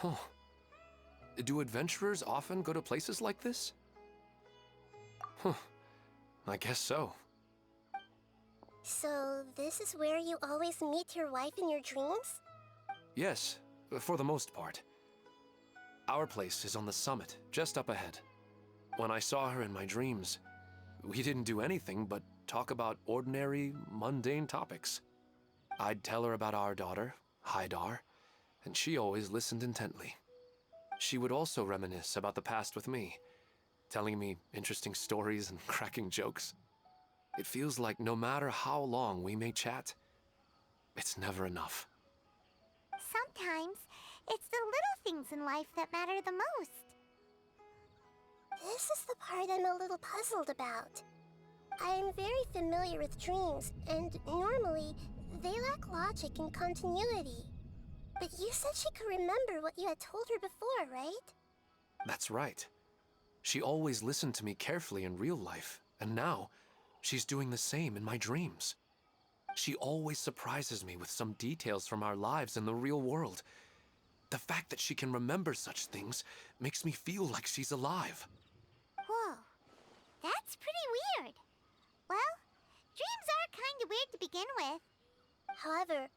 Huh. Do adventurers often go to places like this? Huh. I guess so. So, this is where you always meet your wife in your dreams? Yes, for the most part. Our place is on the summit, just up ahead. When I saw her in my dreams, we didn't do anything but talk about ordinary, mundane topics. I'd tell her about our daughter, Haidar, and she always listened intently. She would also reminisce about the past with me, telling me interesting stories and cracking jokes. It feels like no matter how long we may chat, it's never enough. Sometimes, it's the little things in life that matter the most. This is the part I'm a little puzzled about. I'm very familiar with dreams, and normally, they lack logic and continuity. But you said she could remember what you had told her before, right? That's right. She always listened to me carefully in real life, and now, she's doing the same in my dreams. She always surprises me with some details from our lives in the real world. The fact that she can remember such things makes me feel like she's alive. Whoa, that's pretty weird. Well, dreams are kind of weird to begin with. However,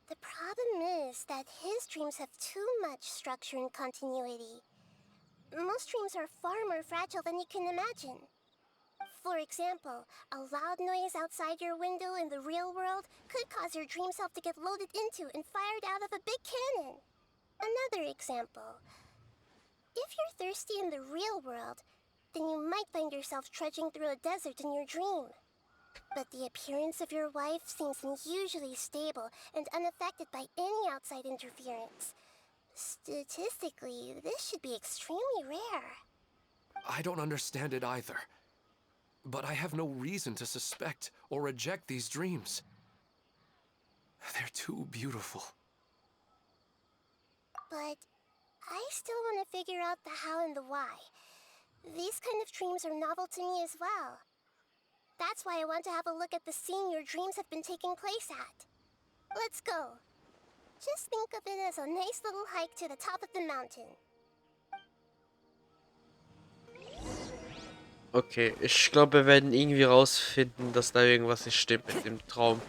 the problem is that his dreams have too much structure and continuity. Most dreams are far more fragile than you can imagine. For example, a loud noise outside your window in the real world could cause your dream self to get loaded into and fired out of a big cannon. Another example. If you're thirsty in the real world, then you might find yourself trudging through a desert in your dream. But the appearance of your wife seems unusually stable and unaffected by any outside interference. Statistically, this should be extremely rare. I don't understand it either. But I have no reason to suspect or reject these dreams. They're too beautiful. But I still want to figure out the how and the why. These kind of dreams are novel to me as well. That's why I want to have a look at the scene your dreams have been taking place at. Let's go. Just think of it as a nice little hike to the top of the mountain. Okay, ich glaube, wir werden irgendwie rausfinden, dass da irgendwas nicht stimmt mit dem Traum.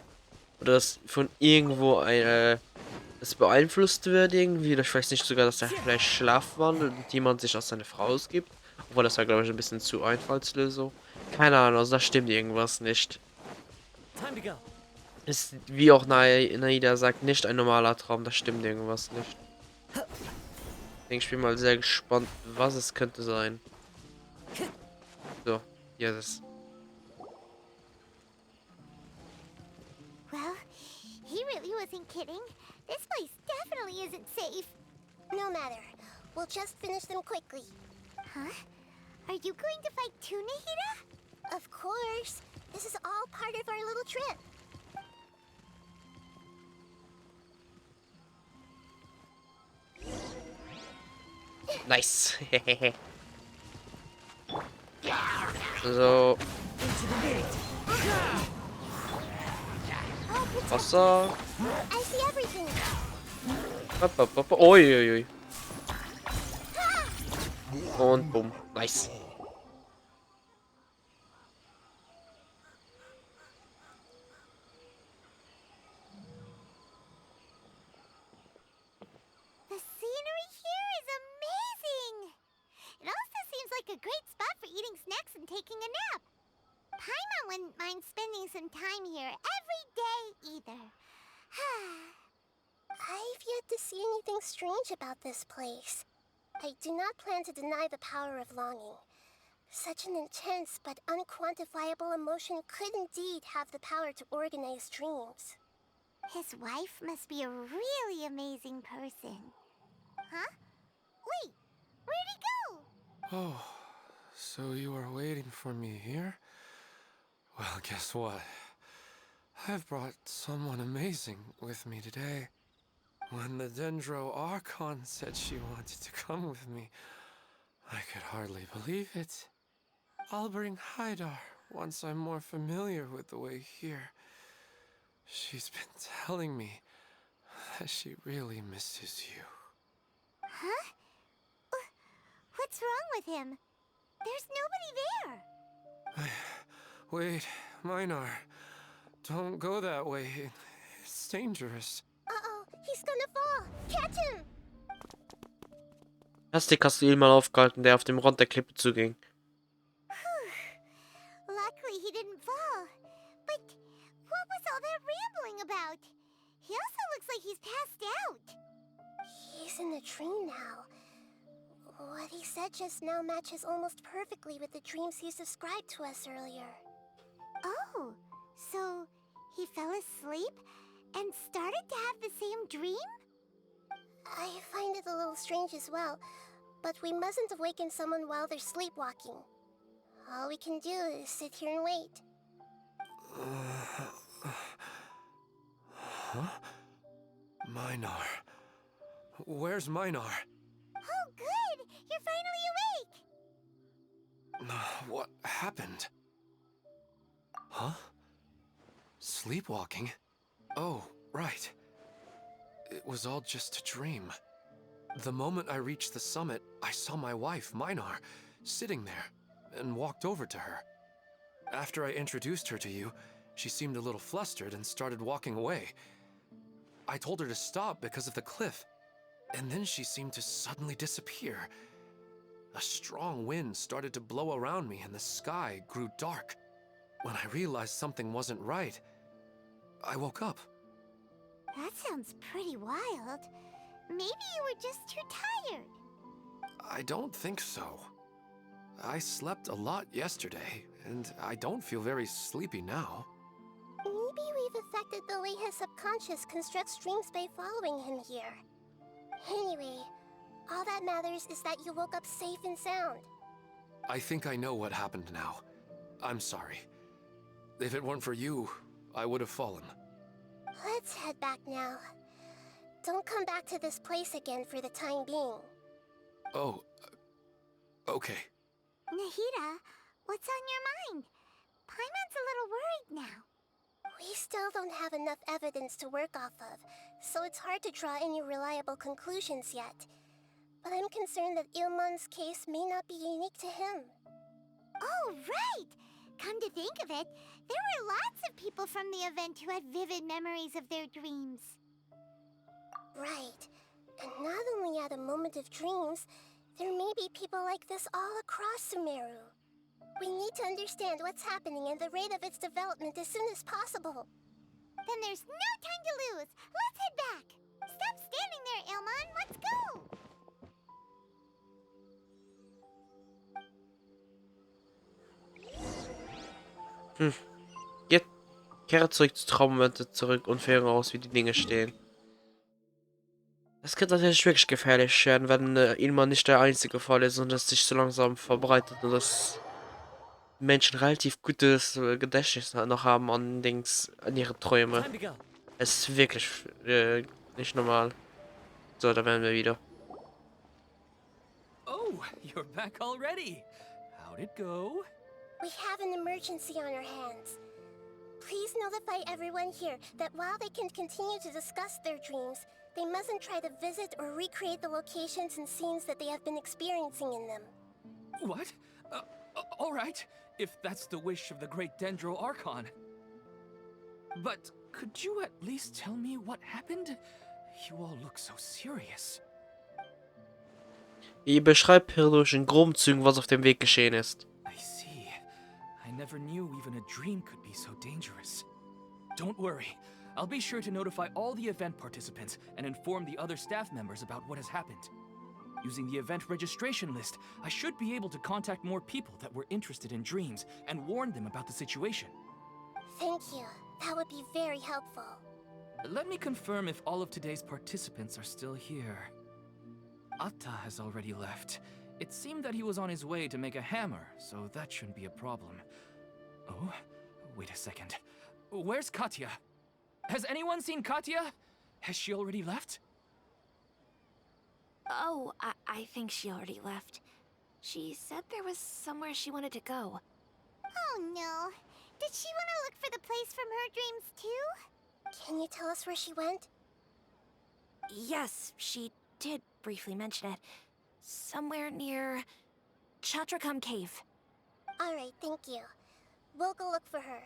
Oder dass von irgendwo es beeinflusst wird irgendwie. Oder ich weiß nicht, sogar, dass er vielleicht schlafwandelt und jemand sich als seine Frau ausgibt. Obwohl, das war, glaube ich, ein bisschen zu Einfallslösung. Keine Ahnung, also da stimmt irgendwas nicht. Ist, wie auch Nahida sagt, nicht ein normaler Traum, da stimmt irgendwas nicht. Ich bin mal sehr gespannt, was es könnte sein. So, hier ist es. Well, he really wasn't kidding. This place definitely isn't safe. No matter. We'll just finish them quickly. Huh? Are you going to fight too, Nahida? Of course. This is all part of our little trip. Nice. So. Wasser. I see everything. Uiuiui. Und bumm. Nice. The scenery here is amazing. It also seems like a great spot for eating snacks and taking a nap. Paimon wouldn't mind spending some time here every day either. I've yet to see anything strange about this place. I do not plan to deny the power of longing. Such an intense but unquantifiable emotion could indeed have the power to organize dreams. His wife must be a really amazing person. Huh? Wait, where'd he go? Oh, so you are waiting for me here? Well, guess what? I've brought someone amazing with me today. When the Dendro Archon said she wanted to come with me, I could hardly believe it. I'll bring Haidar once I'm more familiar with the way here. She's been telling me that she really misses you. Huh? What's wrong with him? There's nobody there. Wait, Minar. Don't go that way. It's dangerous. Uh-oh, he's gonna fall. Catch him! Hastig hast du ihn mal aufgehalten, der auf dem Rand der Klippe zuging. Luckily he didn't fall. But what was all that rambling about? He also looks like he's passed out. He's in the dream now. What he said just now matches almost perfectly with the dreams he's described to us earlier. Oh, so he fell asleep and started to have the same dream? I find it a little strange as well, but we mustn't awaken someone while they're sleepwalking. All we can do is sit here and wait. Huh? Minar. Where's Minar? Oh, good! You're finally awake! What happened? Huh? Sleepwalking? Oh, right. It was all just a dream. The moment I reached the summit, I saw my wife, Minar, sitting there, and walked over to her. After I introduced her to you, she seemed a little flustered and started walking away. I told her to stop because of the cliff, and then she seemed to suddenly disappear. A strong wind started to blow around me and the sky grew dark. When I realized something wasn't right, I woke up. That sounds pretty wild. Maybe you were just too tired. I don't think so. I slept a lot yesterday, and I don't feel very sleepy now. Maybe we've affected the way his subconscious constructs dreams by following him here. Anyway, all that matters is that you woke up safe and sound. I think I know what happened now. I'm sorry. If it weren't for you, I would have fallen. Let's head back now. Don't come back to this place again for the time being. Oh, okay. Nahida, what's on your mind? Paimon's a little worried now. We still don't have enough evidence to work off of, so it's hard to draw any reliable conclusions yet. But I'm concerned that Ilmon's case may not be unique to him. Oh, right! Come to think of it, there were lots of people from the event who had vivid memories of their dreams. Right. And not only at a moment of dreams, there may be people like this all across Sumeru. We need to understand what's happening and the rate of its development as soon as possible. Then there's no time to lose. Let's head back. Stop standing there, Ilmon. Let's go. Kehre zurück zu Traummomente zurück und führe aus, wie die Dinge stehen. Das könnte natürlich wirklich gefährlich werden, wenn Ilman nicht der einzige Fall ist und es sich so langsam verbreitet und dass Menschen relativ gutes Gedächtnis noch haben an ihre Träume. Es ist wirklich nicht normal. So, da werden wir wieder. Oh, you're back already. How'd it go? We have an emergency on our hands. Please notify everyone here that while they can continue to discuss their dreams, they mustn't try to visit or recreate the locations and scenes that they have been experiencing in them. What? All right, if that's the wish of the great Dendro Archon. But could you at least tell me what happened? You all look so serious. Ich beschreibe hier durch in groben Zügen, was auf dem Weg geschehen ist. I see. I never knew even a dream could be so dangerous. Don't worry. I'll be sure to notify all the event participants and inform the other staff members about what has happened. Using the event registration list, I should be able to contact more people that were interested in dreams and warn them about the situation. Thank you. That would be very helpful. Let me confirm if all of today's participants are still here. Atta has already left. It seemed that he was on his way to make a hammer, so that shouldn't be a problem. Oh, wait a second. Where's Katya? Has anyone seen Katya? Has she already left? Oh, I think she already left. She said there was somewhere she wanted to go. Oh no. Did she want to look for the place from her dreams too? Can you tell us where she went? Yes, she did briefly mention it. Somewhere near Chatrakum Cave. Alright, thank you. We'll go look for her.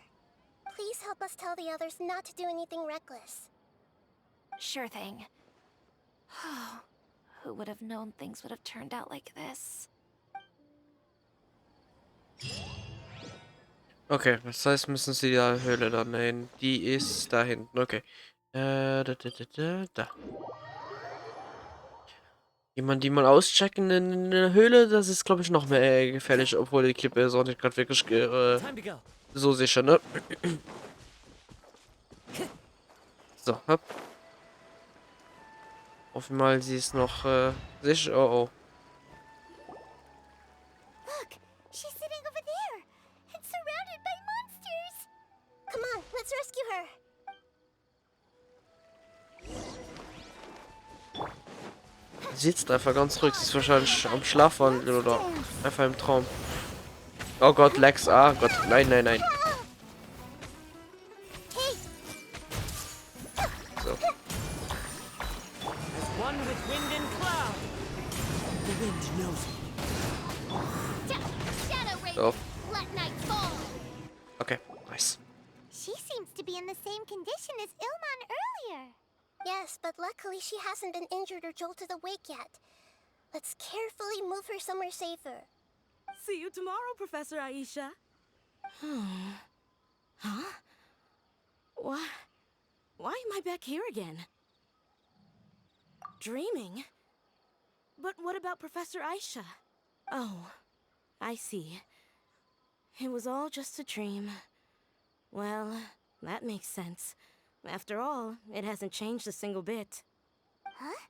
Please help us tell the others not to do anything reckless. Sure thing. Who would have known things would have turned out like this? Okay, das heißt, müssen sie die Höhle dann hin. Die ist da hinten, okay. Da. Jemand die mal auschecken in der Höhle, das ist, glaube ich, noch mehr gefährlich, obwohl die Klippe ist auch nicht gerade wirklich so sicher, ne? So, hopp. Hoffen wir mal, sie ist noch sicher. Oh, oh. Look, she's sitting over there and surrounded by monsters. Come on, let's rescue her. Sie sitzt einfach ganz ruhig. Sie ist wahrscheinlich am Schlafwandeln oder einfach im Traum. Oh Gott, Lex. Ah Gott. Nein, nein, nein. So. So. Okay, nice. She seems to be in the same condition as Ilman earlier. Yes, but luckily she hasn't been injured or jolted awake yet. Let's carefully move her somewhere safer. See you tomorrow, Professor Aisha. Huh? Why am I back here again? Dreaming? But what about Professor Aisha? Oh, I see. It was all just a dream. Well, that makes sense. After all, it hasn't changed a single bit. Huh?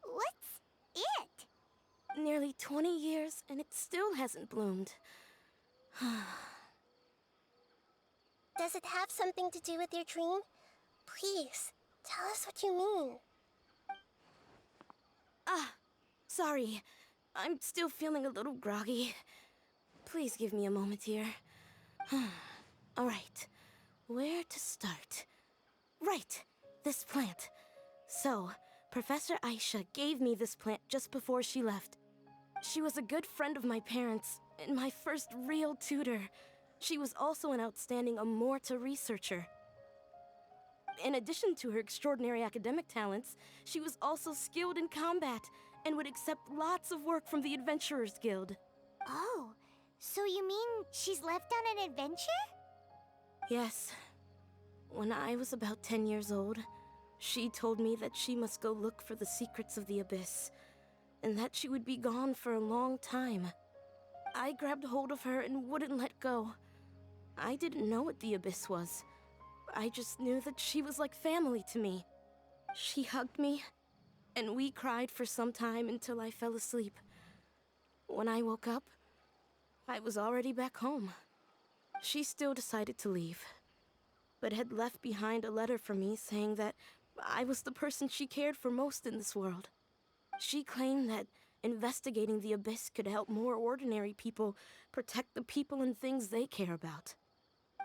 What's it? Nearly 20 years, and it still hasn't bloomed. Does it have something to do with your dream? Please, tell us what you mean. Sorry. I'm still feeling a little groggy. Please give me a moment here. Alright, where to start? Right, this plant. So, Professor Aisha gave me this plant just before she left. She was a good friend of my parents, and my first real tutor. She was also an outstanding Amorta researcher. In addition to her extraordinary academic talents, she was also skilled in combat, and would accept lots of work from the Adventurers Guild. Oh, so you mean she's left on an adventure? Yes. When I was about 10 years old, she told me that she must go look for the secrets of the Abyss, and that she would be gone for a long time. I grabbed hold of her and wouldn't let go. I didn't know what the Abyss was. I just knew that she was like family to me. She hugged me, and we cried for some time until I fell asleep. When I woke up, I was already back home. She still decided to leave, but had left behind a letter for me saying that I was the person she cared for most in this world. She claimed that investigating the Abyss could help more ordinary people protect the people and things they care about.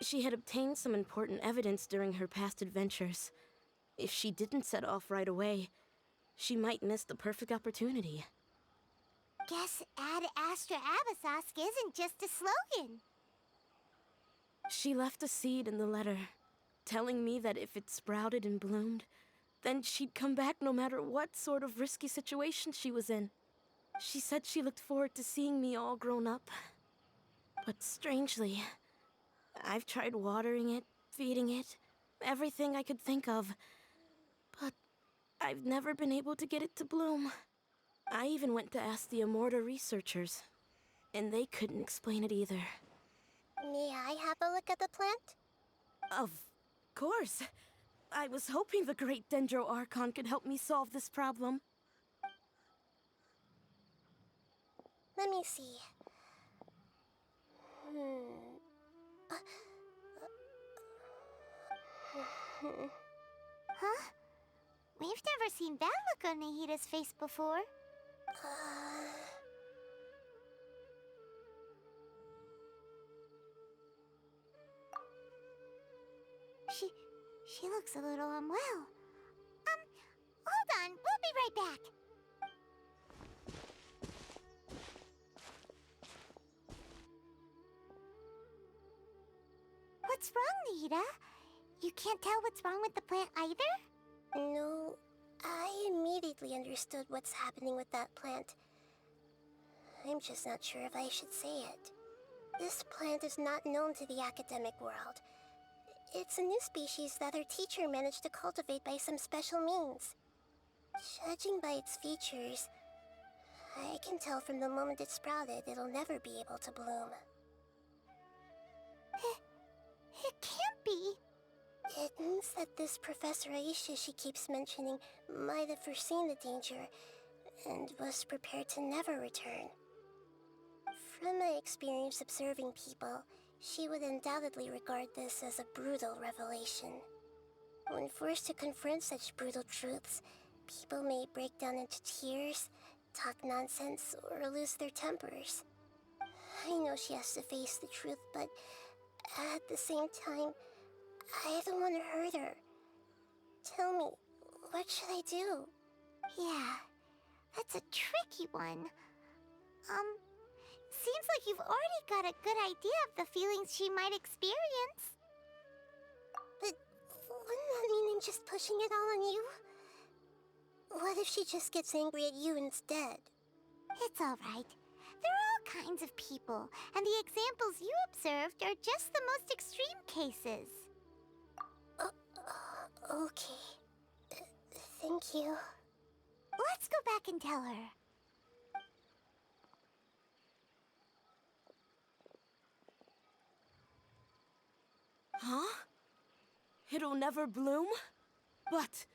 She had obtained some important evidence during her past adventures. If she didn't set off right away, she might miss the perfect opportunity. Guess Ad Astra Abasask isn't just a slogan. She left a seed in the letter, telling me that if it sprouted and bloomed, then she'd come back no matter what sort of risky situation she was in. She said she looked forward to seeing me all grown up. But strangely, I've tried watering it, feeding it, everything I could think of. But I've never been able to get it to bloom. I even went to ask the Amorta researchers, and they couldn't explain it either. May I have a look at the plant? Of course. I was hoping the great Dendro Archon could help me solve this problem. Let me see. Huh? We've never seen that look on Nahida's face before. She looks a little unwell. Hold on, we'll be right back. What's wrong, Nahida? You can't tell what's wrong with the plant either? No, I immediately understood what's happening with that plant. I'm just not sure if I should say it. This plant is not known to the academic world. It's a new species that our teacher managed to cultivate by some special means. Judging by its features, I can tell from the moment it sprouted it'll never be able to bloom. It can't be. It means that this Professor Aisha she keeps mentioning might have foreseen the danger and was prepared to never return. From my experience observing people, she would undoubtedly regard this as a brutal revelation. When forced to confront such brutal truths, people may break down into tears, talk nonsense, or lose their tempers. I know she has to face the truth, but at the same time, I don't want to hurt her. Tell me, what should I do? Yeah, that's a tricky one. Seems like you've already got a good idea of the feelings she might experience. But wouldn't that mean I'm just pushing it all on you? What if she just gets angry at you instead? It's alright. There are all kinds of people, and the examples you observed are just the most extreme cases. Okay. Thank you. Let's go back and tell her. Huh? It'll never bloom? But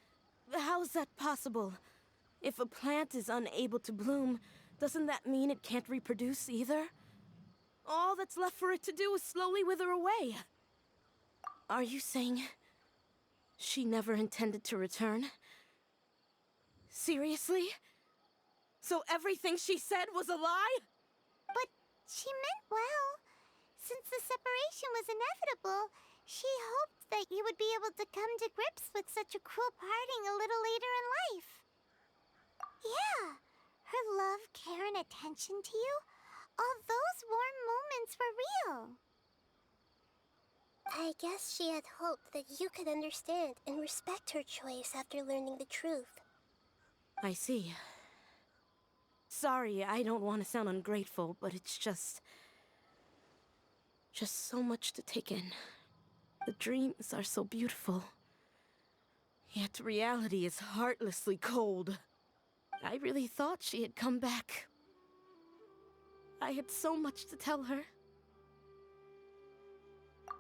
how's that possible? If a plant is unable to bloom, doesn't that mean it can't reproduce either? All that's left for it to do is slowly wither away. Are you saying she never intended to return? Seriously? So everything she said was a lie? But she meant well. Since the separation was inevitable, she hoped that you would be able to come to grips with such a cruel parting a little later in life. Yeah, her love, care, and attention to you, all those warm moments were real. I guess she had hoped that you could understand and respect her choice after learning the truth. I see. Sorry, I don't want to sound ungrateful, but it's just so much to take in. The dreams are so beautiful. Yet reality is heartlessly cold. I really thought she had come back. I had so much to tell her.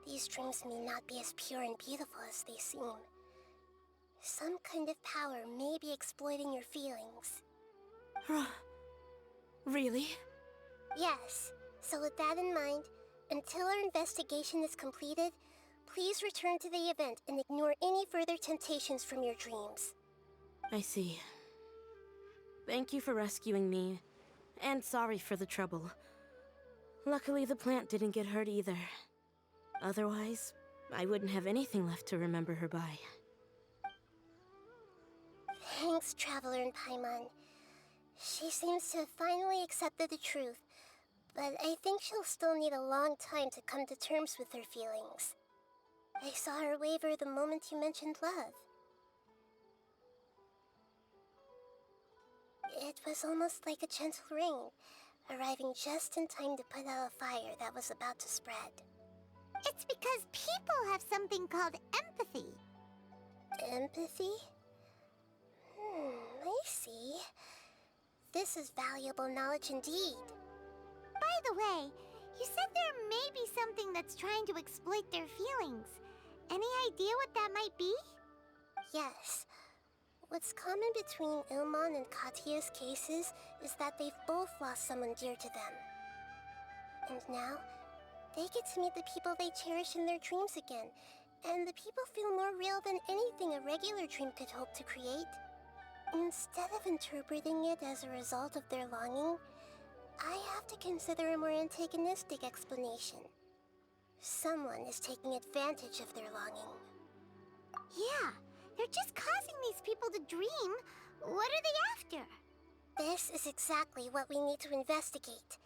These dreams may not be as pure and beautiful as they seem. Some kind of power may be exploiting your feelings. Really? Yes. So with that in mind, until our investigation is completed, please return to the event and ignore any further temptations from your dreams. I see. Thank you for rescuing me, and sorry for the trouble. Luckily, the plant didn't get hurt either. Otherwise, I wouldn't have anything left to remember her by. Thanks, Traveler and Paimon. She seems to have finally accepted the truth, but I think she'll still need a long time to come to terms with her feelings. I saw her waver the moment you mentioned love. It was almost like a gentle rain, arriving just in time to put out a fire that was about to spread. It's because people have something called empathy. Empathy? I see. This is valuable knowledge indeed. By the way, you said there may be something that's trying to exploit their feelings. Any idea what that might be? Yes. What's common between Ilmon and Katya's cases is that they've both lost someone dear to them. And now, they get to meet the people they cherish in their dreams again, and the people feel more real than anything a regular dream could hope to create. Instead of interpreting it as a result of their longing, I have to consider a more antagonistic explanation. Someone is taking advantage of their longing. Yeah, they're just causing these people to dream. What are they after? This is exactly what we need to investigate.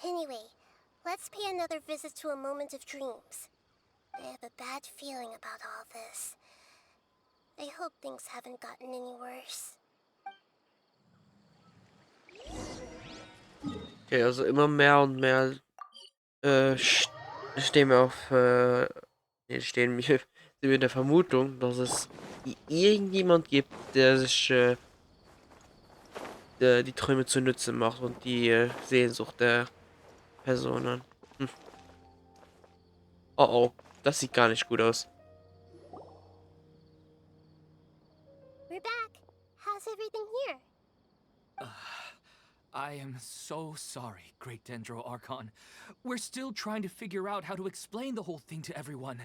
Anyway, let's pay another visit to a moment of dreams. have a bad feeling about all this. I hope things haven't gotten any worse. Okay, also immer mehr und mehr stehen wir auf, stehen wir sind wir in der Vermutung, dass es irgendjemand gibt, der sich die Träume zunutze macht und die Sehnsucht der Personen. Oh oh, das sieht gar nicht gut aus. We're back. How's everything here? I am so sorry, Great Dendro Archon. We're still trying to figure out how to explain the whole thing to everyone.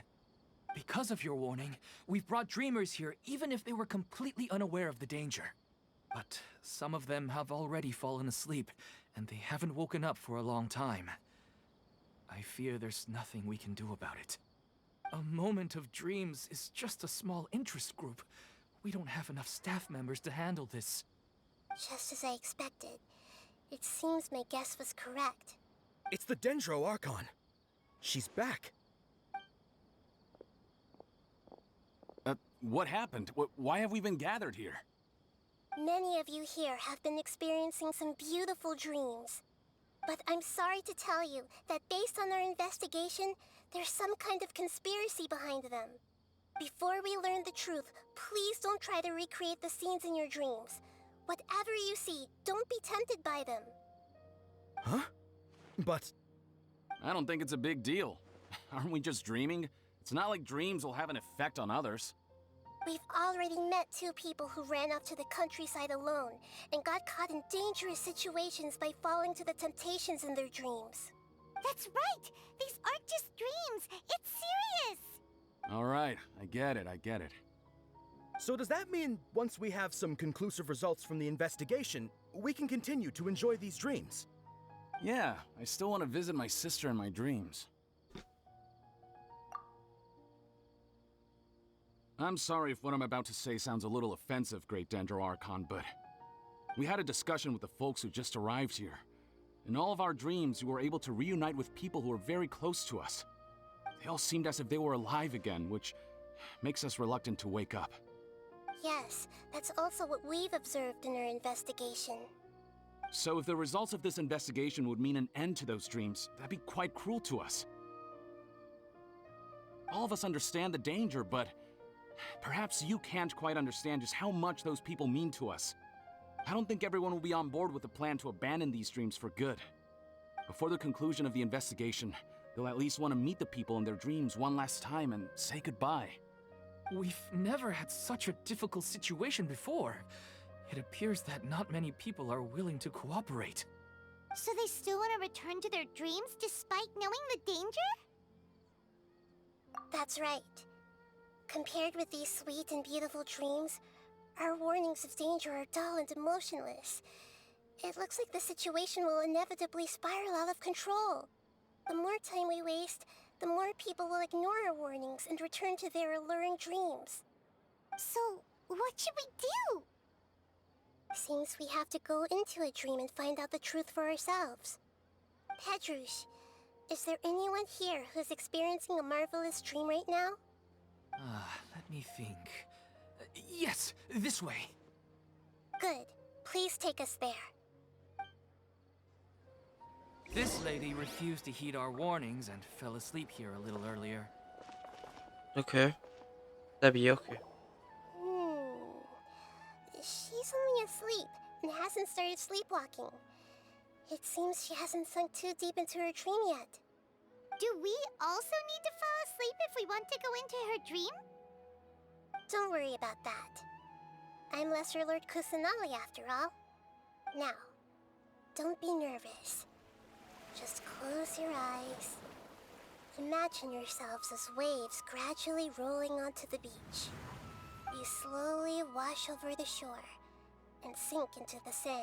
Because of your warning, we've brought dreamers here even if they were completely unaware of the danger. But some of them have already fallen asleep, and they haven't woken up for a long time. I fear there's nothing we can do about it. A moment of dreams is just a small interest group. We don't have enough staff members to handle this. Just as I expected. It seems my guess was correct. It's the Dendro Archon. She's back. What happened? Why have we been gathered here? Many of you here have been experiencing some beautiful dreams. But I'm sorry to tell you that based on our investigation, there's some kind of conspiracy behind them. Before we learn the truth, please don't try to recreate the scenes in your dreams. Whatever you see, don't be tempted by them. Huh? But... I don't think it's a big deal. Aren't we just dreaming? It's not like dreams will have an effect on others. We've already met 2 people who ran off to the countryside alone and got caught in dangerous situations by falling to the temptations in their dreams. That's right! These aren't just dreams! It's serious! Alright, I get it. so does that mean once we have some conclusive results from the investigation, we can continue to enjoy these dreams? Yeah, I still want to visit my sister in my dreams. I'm sorry if what I'm about to say sounds a little offensive, Great Dendro Archon, but we had a discussion with the folks who just arrived here. In all of our dreams, we were able to reunite with people who were very close to us. They all seemed as if they were alive again, which makes us reluctant to wake up. Yes, that's also what we've observed in our investigation. So if the results of this investigation would mean an end to those dreams, that'd be quite cruel to us. All of us understand the danger, but perhaps you can't quite understand just how much those people mean to us. I don't think everyone will be on board with the plan to abandon these dreams for good. Before the conclusion of the investigation, they'll at least want to meet the people in their dreams one last time and say goodbye. We've never had such a difficult situation before. It appears that not many people are willing to cooperate. So they still want to return to their dreams despite knowing the danger? That's right. Compared with these sweet and beautiful dreams, our warnings of danger are dull and emotionless. It looks like the situation will inevitably spiral out of control. The more time we waste, the more people will ignore our warnings and return to their alluring dreams. So, what should we do? Seems we have to go into a dream and find out the truth for ourselves. Pedrush, is there anyone here who's experiencing a marvelous dream right now? Let me think. Yes, this way. Good. Please take us there. This lady refused to heed our warnings and fell asleep here a little earlier. Okay. That'd be okay. She's only asleep and hasn't started sleepwalking. It seems she hasn't sunk too deep into her dream yet. Do we also need to fall asleep if we want to go into her dream? Don't worry about that. I'm Lesser Lord Kusanali after all. Now, don't be nervous. Just close your eyes. Imagine yourselves as waves gradually rolling onto the beach. You slowly wash over the shore and sink into the sand.